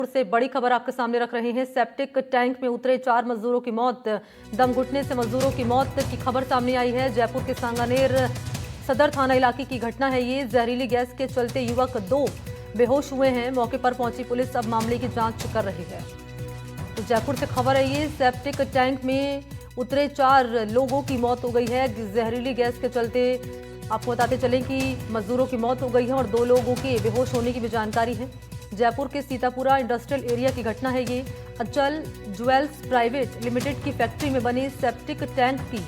से बड़ी खबर आपके सामने रख रहे हैं। सेप्टिक टैंक में उतरे 4 मजदूरों की मौत। दम घुटने से मजदूरों की मौत की खबर सामने आई है। जयपुर के सांगानेर सदर थाना इलाके की घटना है ये। जहरीली गैस के चलते युवक 2 बेहोश हुए हैं। मौके पर पहुंची पुलिस अब मामले की जांच कर रही है। तो जयपुर से खबर है ये। सेप्टिक टैंक में उतरे 4 लोगों की मौत हो गई है जहरीली गैस के चलते। आपको बताते चलें कि मजदूरों की मौत हो गई है और 2 लोगों के बेहोश होने की भी जानकारी है। जयपुर के सीतापुरा इंडस्ट्रियल एरिया की घटना है ये। अचल ज्वेल्स प्राइवेट लिमिटेड की फैक्ट्री में बने सेप्टिक टैंक की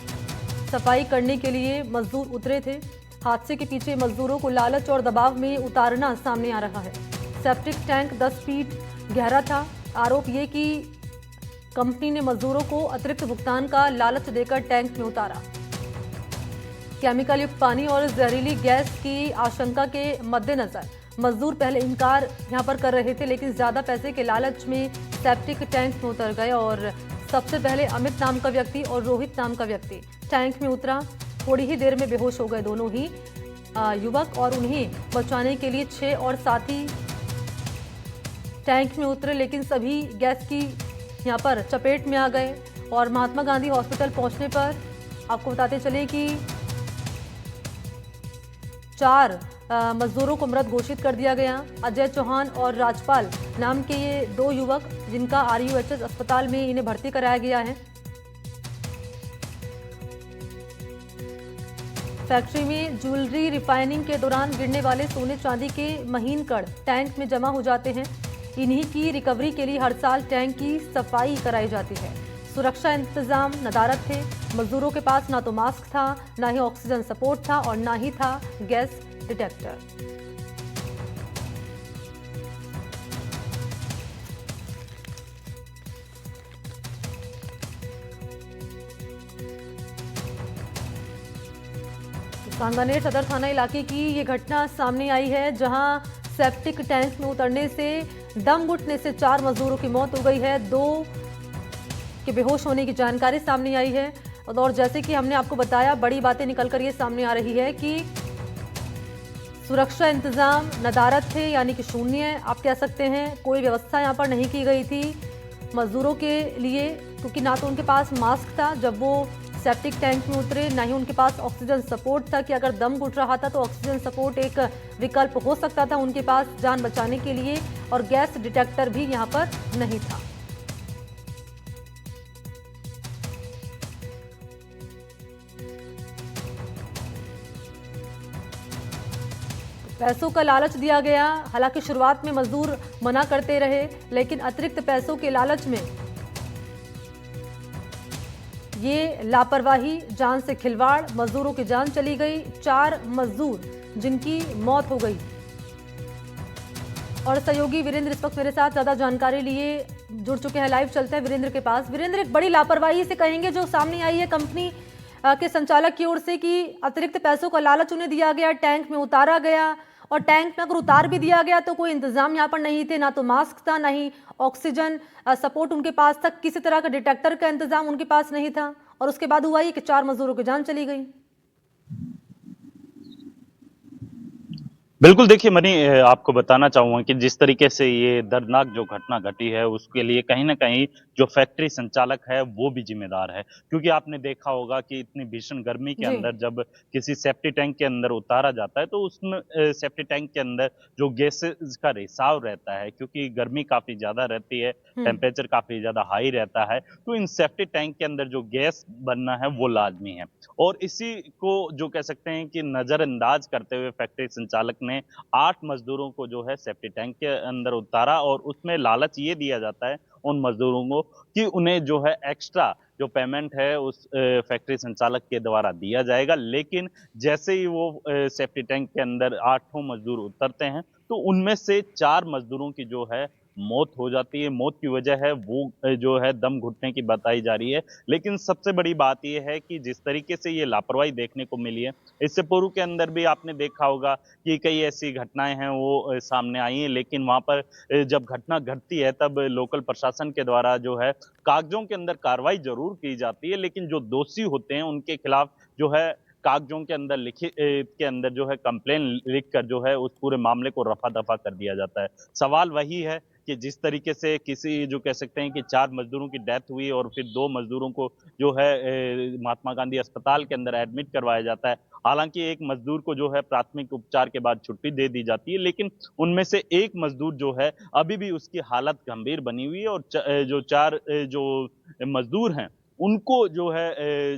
सफाई करने के लिए मजदूर उतरे थे। हादसे के पीछे मजदूरों को लालच और दबाव में उतारना सामने आ रहा है। सेप्टिक टैंक 10 फीट गहरा था। आरोप ये कि कंपनी ने मजदूरों को अतिरिक्त भुगतान का लालच देकर टैंक में उतारा। केमिकल युक्त पानी और जहरीली गैस की आशंका के मद्देनजर मजदूर पहले इनकार यहां पर कर रहे थे, लेकिन ज्यादा पैसे के लालच में सेप्टिक टैंक में उतर गए और सबसे पहले अमित नाम का व्यक्ति और रोहित नाम का व्यक्ति टैंक में उतरा। थोड़ी ही देर में बेहोश हो गए दोनों ही युवक और उन्हें बचाने के लिए 6 और साथी टैंक में उतरे, लेकिन सभी गैस की यहां पर चपेट में आ गए। और महात्मा गांधी हॉस्पिटल पहुंचने पर आपको बताते चले कि 4 मजदूरों को मृत घोषित कर दिया गया। अजय चौहान और राजपाल नाम के ये 2 युवक जिनका RUHS अस्पताल में इन्हें भर्ती कराया गया है। फैक्ट्री में ज्वेलरी रिफाइनिंग के दौरान गिरने वाले सोने चांदी के महीन कण टैंक में जमा हो जाते हैं। इन्हीं की रिकवरी के लिए हर साल टैंक की सफाई कराई जाती है। सुरक्षा इंतजाम नदारद थे। मजदूरों के पास ना तो मास्क था, ना ही ऑक्सीजन सपोर्ट था और ना ही था गैस डिटेक्टर। सांगानेर सदर थाना इलाके की ये घटना सामने आई है, जहां सेप्टिक टैंक में उतरने से दम घुटने से 4 मजदूरों की मौत हो गई है। 2 के बेहोश होने की जानकारी सामने आई है। और जैसे कि हमने आपको बताया, बड़ी बातें निकलकर ये सामने आ रही है कि सुरक्षा इंतजाम नदारद थे, यानी कि शून्य आप कह सकते हैं। कोई व्यवस्था यहाँ पर नहीं की गई थी मजदूरों के लिए, क्योंकि ना तो उनके पास मास्क था जब वो सेप्टिक टैंक में उतरे, ना ही उनके पास ऑक्सीजन सपोर्ट था कि अगर दम घुट रहा था तो ऑक्सीजन सपोर्ट एक विकल्प हो सकता था उनके पास जान बचाने के लिए। और गैस डिटेक्टर भी यहाँ पर नहीं था। पैसों का लालच दिया गया। हालांकि शुरुआत में मजदूर मना करते रहे, लेकिन अतिरिक्त पैसों के लालच में ये लापरवाही, जान से खिलवाड़, मजदूरों की जान चली गई। 4 मजदूर जिनकी मौत हो गई। और सहयोगी वीरेंद्र इस वक्त मेरे साथ ज्यादा जानकारी लिए जुड़ चुके हैं। लाइव चलते हैं वीरेंद्र के पास। वीरेंद्र, एक बड़ी लापरवाही से कहेंगे जो सामने आई है कंपनी के संचालक की ओर से कि अतिरिक्त पैसों का लालच उन्हें दिया गया, टैंक में उतारा गया। और टैंक में अगर उतार भी दिया गया तो कोई इंतजाम यहाँ पर नहीं थे, ना तो मास्क था, ना ही ऑक्सीजन सपोर्ट उनके पास था, किसी तरह का डिटेक्टर का इंतजाम उनके पास नहीं था। और उसके बाद हुआ ये कि 4 मजदूरों की जान चली गई। बिल्कुल, देखिए मनी आपको बताना चाहूँगा कि जिस तरीके से ये दर्दनाक जो घटना घटी है, उसके लिए कहीं न कहीं जो फैक्ट्री संचालक है, वो भी ज़िम्मेदार है। क्योंकि आपने देखा होगा कि इतनी भीषण गर्मी के जी। अंदर जब किसी सेफ्टी टैंक के अंदर उतारा जाता है, तो उसमें सेफ्टी टैंक के अंदर जो गैसेज़ का रिसाव रहता है, क्योंकि गर्मी काफ़ी ज़्यादा रहती है, हम्म। टेम्परेचर काफ़ी ज़्यादा हाई रहता है, तो इन सेफ्टी टैंक के अंदर जो गैस बनना है, वो लाज़मी है। और इसी को जो कह सकते हैं कि नज़रअंदाज करते हुए फैक्ट्री संचालक ने 8 मजदूरों को जो है सेफ्टी टैंक के अंदर उतारा और उसमें लालच ये दिया जाता है उन मजदूरों को कि उन्हें जो है एक्स्ट्रा जो पेमेंट है उस फैक्ट्री संचालक के द्वारा दिया जाएगा। लेकिन जैसे ही वो सेफ्टी टैंक के अंदर 8 मजदूर उतरते हैं, तो उनमें से 4 मजदूरों की जो है मौत हो जाती है। मौत की वजह है वो जो है दम घुटने की बताई जा रही है। लेकिन सबसे बड़ी बात ये है कि जिस तरीके से ये लापरवाही देखने को मिली है, इससे पूर्व के अंदर भी आपने देखा होगा कि कई ऐसी घटनाएँ हैं वो सामने आई हैं, लेकिन वहाँ पर जब घटना घटती है तब लोकल प्रशासन के द्वारा जो है कागज़ों के अंदर कार्रवाई ज़रूर की जाती है, लेकिन जो दोषी होते हैं उनके खिलाफ जो है कागज़ों के अंदर के अंदर जो है कंप्लेन लिख कर जो है उस पूरे मामले को रफ़ा-दफ़ा कर दिया जाता है। सवाल वही है कि जिस तरीके से किसी जो कह सकते हैं कि 4 मज़दूरों की डेथ हुई और फिर 2 मज़दूरों को जो है महात्मा गांधी अस्पताल के अंदर एडमिट करवाया जाता है। हालाँकि एक मज़दूर को जो है प्राथमिक उपचार के बाद छुट्टी दे दी जाती है, लेकिन उनमें से एक मज़दूर जो है अभी भी उसकी हालत गंभीर बनी हुई है और जो 4 जो मज़दूर हैं, उनको जो है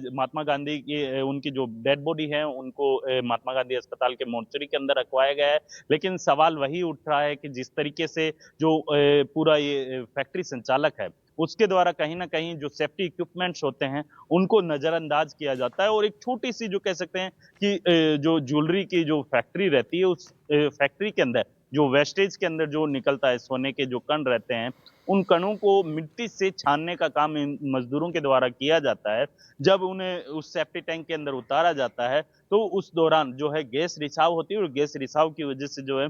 महात्मा गांधी की उनकी जो डेड बॉडी है उनको महात्मा गांधी अस्पताल के मोर्चरी के अंदर रखवाया गया है। लेकिन सवाल वही उठ रहा है कि जिस तरीके से जो पूरा ये फैक्ट्री संचालक है, उसके द्वारा कहीं न कहीं जो सेफ्टी इक्विपमेंट्स होते हैं, उनको नज़रअंदाज किया जाता है और एक छोटी-सी जो कह सकते हैं कि जो ज्वेलरी की जो फैक्ट्री रहती है, उस फैक्ट्री के अंदर जो वेस्टेज के अंदर जो निकलता है, सोने के जो कण रहते हैं, उन कणों को मिट्टी से छानने का काम इन मज़दूरों के द्वारा किया जाता है। जब उन्हें उस सेफ्टी टैंक के अंदर उतारा जाता है, तो उस दौरान जो है गैस रिसाव होती है और गैस रिसाव की वज़ह से जो है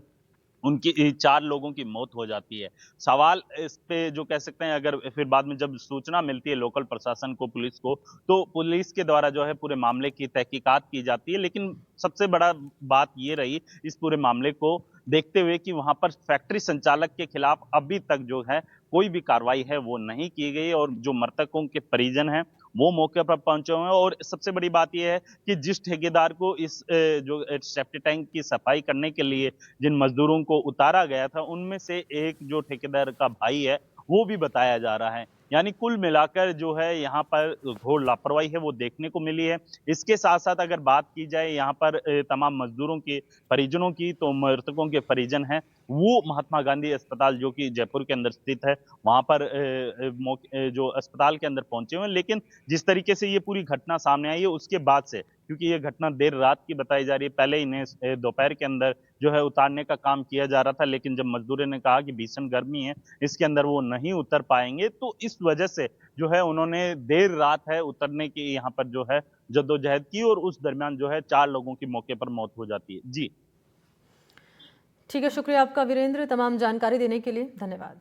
उनकी 4 लोगों की मौत हो जाती है। सवाल इस पे जो कह सकते हैं अगर फिर बाद में जब सूचना मिलती है लोकल प्रशासन को, पुलिस को, तो पुलिस के द्वारा जो है पूरे मामले की तहकीकात की जाती है। लेकिन सबसे बड़ा बात ये रही इस पूरे मामले को देखते हुए कि वहाँ पर फैक्ट्री संचालक के खिलाफ अभी तक जो है कोई भी कार्रवाई है वो नहीं की गई और जो मृतकों के परिजन हैं, वो मौके पर पहुँचे हुए हैं और सबसे बड़ी बात ये है कि जिस ठेकेदार को इस जो सेप्टी टैंक की सफाई करने के लिए जिन मज़दूरों को उतारा गया था, उनमें से एक जो ठेकेदार का भाई है, वो भी बताया जा रहा है। यानी कुल मिलाकर जो है यहाँ पर घोर लापरवाही है वो देखने को मिली है। इसके साथ-साथ अगर बात की जाए यहाँ पर तमाम मज़दूरों के परिजनों की, तो मृतकों के परिजन हैं, वो महात्मा गांधी अस्पताल जो कि जयपुर के अंदर स्थित है, वहाँ पर जो अस्पताल के अंदर पहुँचे हुए हैं। लेकिन जिस तरीके से ये पूरी घटना सामने आई है उसके बाद से क्योंकि ये घटना देर रात की बताई जा रही है, पहले इन्हें दोपहर के अंदर जो है उतारने का काम किया जा रहा था, लेकिन जब मज़दूरों ने कहा कि भीषण गर्मी है, इसके अंदर वो नहीं उतर पाएँगे, तो इस वजह से जो है उन्होंने देर रात है उतरने की यहाँ पर जो है जद्दोजहद की और उस दरमियान जो है 4 लोगों की मौके पर मौत हो जाती है। जी। ठीक है, शुक्रिया आपका वीरेंद्र, तमाम जानकारी देने के लिए धन्यवाद।